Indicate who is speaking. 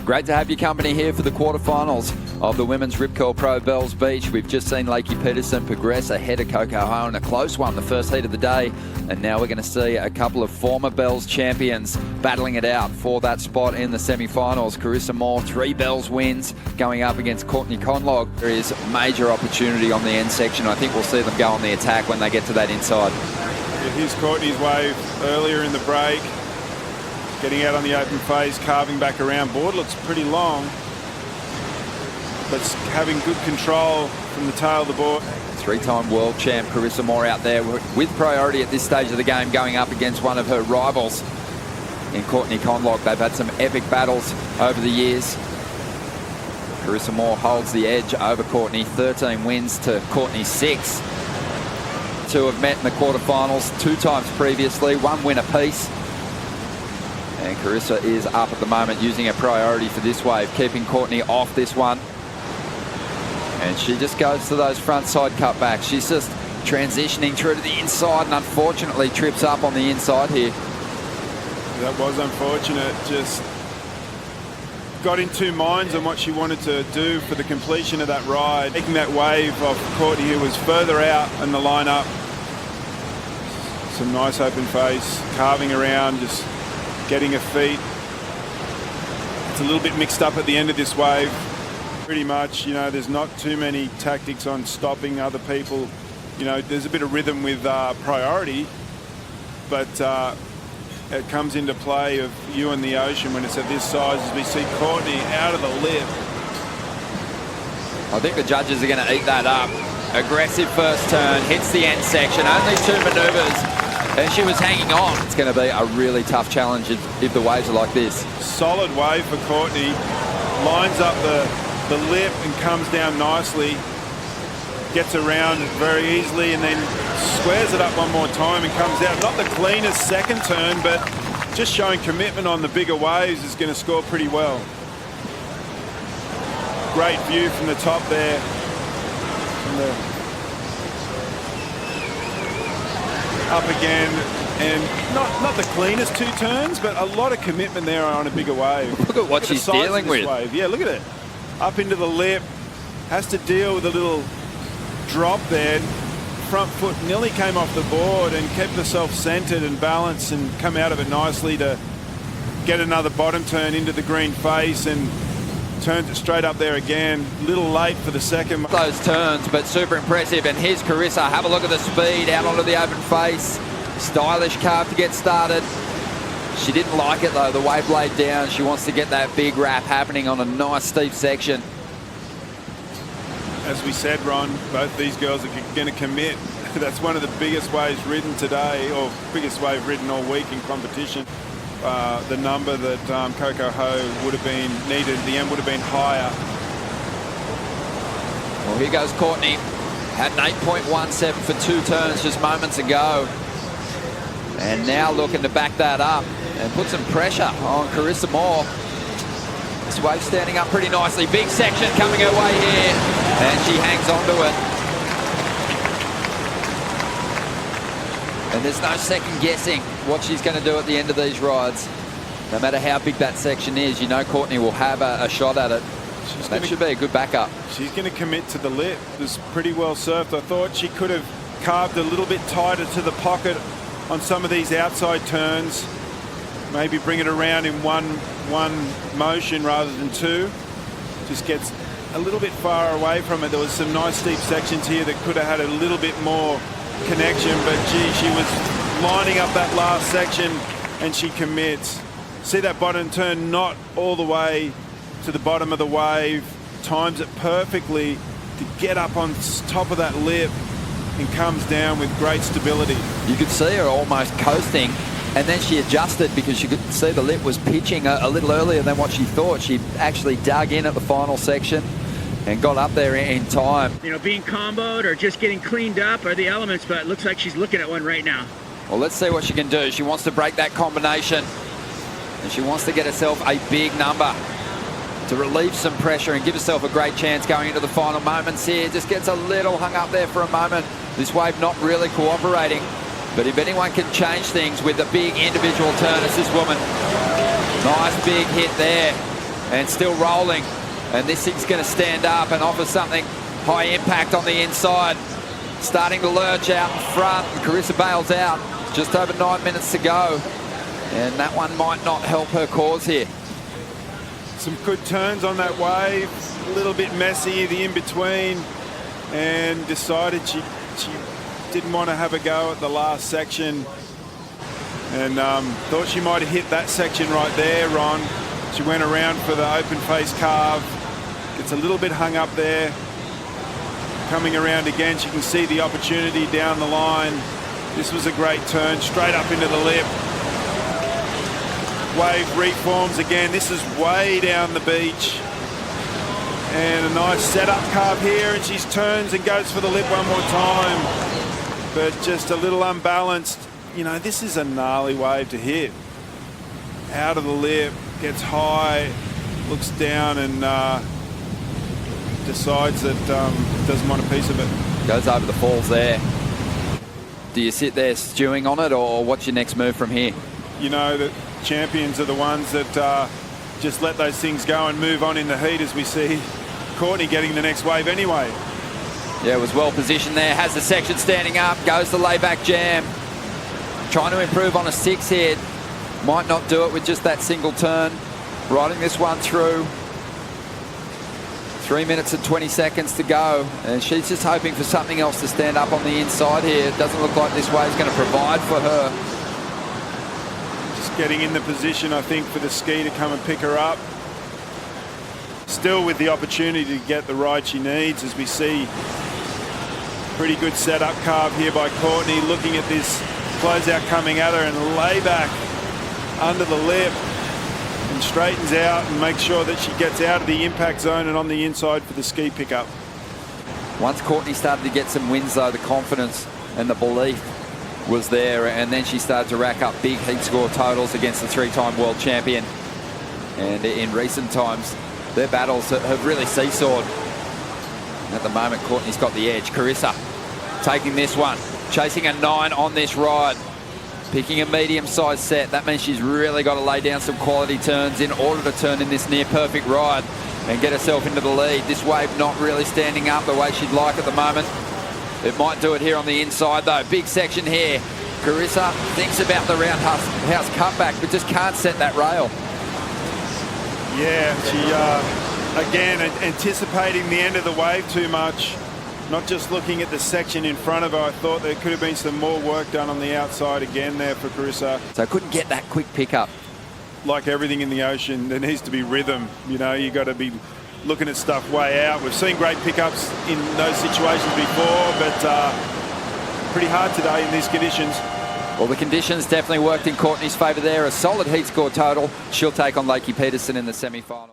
Speaker 1: Great to have your company here for the quarterfinals of the Women's Rip Curl Pro Bells Beach. We've just seen Lakey Peterson progress ahead of Coco Ho in a close one, the first heat of the day. And now we're going to see a couple of former Bells champions battling it out for that spot in the semi-finals. Carissa Moore, 3 Bells wins, going up against Courtney Conlogue. There is major opportunity on the end section. I think we'll see them go on the attack when they get to that inside.
Speaker 2: Yeah, here's Courtney's wave earlier in the break. Getting out on the open face, carving back around. Board looks pretty long, but having good control from the tail of the board.
Speaker 1: 3-time world champ Carissa Moore out there with priority at this stage of the game, going up against one of her rivals in Courtney Conlogue. They've had some epic battles over the years. Carissa Moore holds the edge over Courtney, 13 wins to Courtney's 6. Two have met in the quarterfinals 2 times previously, 1 win apiece. And Carissa is up at the moment, using her priority for this wave, keeping Courtney off this one. And she just goes to those front side cutbacks. She's just transitioning through to the inside and unfortunately trips up on the inside here.
Speaker 2: That was unfortunate. Just got in 2 minds on what she wanted to do for the completion of that ride. Taking that wave off Courtney, who was further out in the lineup. Some nice open face, carving around, just getting her feet. It's a little bit mixed up at the end of this wave. Pretty much, you know, there's not too many tactics on stopping other people. You know, there's a bit of rhythm with priority, but it comes into play of you and the ocean when it's at this size, as we see Courtney out of the lip.
Speaker 1: I think the judges are going to eat that up. Aggressive first turn, hits the end section, only 2 maneuvers. And she was hanging on. It's going to be a really tough challenge if the waves are like this. Solid
Speaker 2: wave for Courtney. Lines up the lip and comes down nicely. Gets around it very easily and then squares it up one more time and comes out. Not the cleanest second turn, but just showing commitment on the bigger waves is going to score pretty well. Great view from the top there. Up again, and not the cleanest 2 turns, but a lot of commitment there on a bigger wave.
Speaker 1: Look at what she's dealing with.
Speaker 2: Wave. Yeah, look at it. Up into the lip, has to deal with a little drop there. Front foot nearly came off the board and kept herself centered and balanced and come out of it nicely to get another bottom turn into the green face and turns it straight up there again. Little late for the second.
Speaker 1: Those turns, but super impressive. And here's Carissa. Have a look at the speed out onto the open face. Stylish carve to get started. She didn't like it though, the wave laid down. She wants to get that big wrap happening on a nice steep section.
Speaker 2: As we said, Ron, both these girls are going to commit. That's one of the biggest waves ridden today, or biggest wave ridden all week in competition. The number that Coco Ho would have been needed at the end would have been higher.
Speaker 1: Well, here goes Courtney. Had an 8.17 for 2 turns just moments ago. And now looking to back that up and put some pressure on Carissa Moore. This wave standing up pretty nicely. Big section coming her way here. And she hangs on to it. And there's no second guessing what she's going to do at the end of these rides. No matter how big that section is, you know Courtney will have a shot at it. That should be a good backup.
Speaker 2: She's going to commit to the lip. It was pretty well surfed. I thought she could have carved a little bit tighter to the pocket on some of these outside turns. Maybe bring it around in one motion rather than 2. Just gets a little bit far away from it. There was some nice steep sections here that could have had a little bit more connection, but gee, she was lining up that last section and she commits. See that bottom turn not all the way to the bottom of the wave, times it perfectly to get up on top of that lip and comes down with great stability.
Speaker 1: You could see her almost coasting, and then she adjusted because you could see the lip was pitching a little earlier than what she thought. She actually dug in at the final section and got up there in time.
Speaker 3: You know, being comboed or just getting cleaned up are the elements, but it looks like she's looking at one right now.
Speaker 1: Well, let's see what she can do. She wants to break that combination, and she wants to get herself a big number to relieve some pressure and give herself a great chance going into the final moments here. Just gets a little hung up there for a moment. This wave not really cooperating, but if anyone can change things with a big individual turn, it's this woman. Nice big hit there. and still rolling. And this thing's going to stand up and offer something high impact on the inside. Starting to lurch out in front. Carissa bails out. Just over 9 minutes to go. And that one might not help her cause here.
Speaker 2: Some good turns on that wave. A little bit messy, the in-between. And decided she didn't want to have a go at the last section. And thought she might have hit that section right there, Ron. She went around for the open face carve. Gets a little bit hung up there. Coming around again, she can see the opportunity down the line. This was a great turn, straight up into the lip. Wave reforms again. This is way down the beach. And a nice setup carve here, and she turns and goes for the lip one more time. But just a little unbalanced. You know, this is a gnarly wave to hit. Out of the lip, gets high, looks down, and decides that doesn't want a piece of it.
Speaker 1: Goes over the falls there. Do you sit there stewing on it, or what's your next move from here?
Speaker 2: You know, the champions are the ones that just let those things go and move on in the heat, as we see Courtney getting the next wave anyway.
Speaker 1: Yeah, it was well positioned there. Has the section standing up. Goes the layback jam. Trying to improve on a 6 here. Might not do it with just that single turn. Riding this one through. 3 minutes and 20 seconds to go. And she's just hoping for something else to stand up on the inside here. It doesn't look like this wave's going to provide for her.
Speaker 2: Just getting in the position, I think, for the ski to come and pick her up. Still with the opportunity to get the ride she needs, as we see pretty good setup carve here by Courtney, looking at this closeout coming at her, and layback under the lip, and straightens out and makes sure that she gets out of the impact zone and on the inside for the ski pickup.
Speaker 1: Once Courtney started to get some wins though, the confidence and the belief was there, and then she started to rack up big heat score totals against the 3-time world champion. And in recent times, their battles have really seesawed. At the moment, Courtney's got the edge. Carissa taking this one, chasing a 9 on this ride, picking a medium-sized set. That means she's really got to lay down some quality turns in order to turn in this near-perfect ride and get herself into the lead. This wave not really standing up the way she'd like at the moment. It might do it here on the inside, though. Big section here. Carissa thinks about the roundhouse cutback, but just can't set that rail.
Speaker 2: Yeah, she, again, anticipating the end of the wave too much. Not just looking at the section in front of her. I thought there could have been some more work done on the outside again there for Carissa.
Speaker 1: So couldn't get that quick pickup.
Speaker 2: Like everything in the ocean, there needs to be rhythm. You know, you got to be looking at stuff way out. We've seen great pickups in those situations before, but pretty hard today in these conditions.
Speaker 1: Well, the conditions definitely worked in Courtney's favour there. A solid heat score total. She'll take on Lakey Peterson in the semi-final.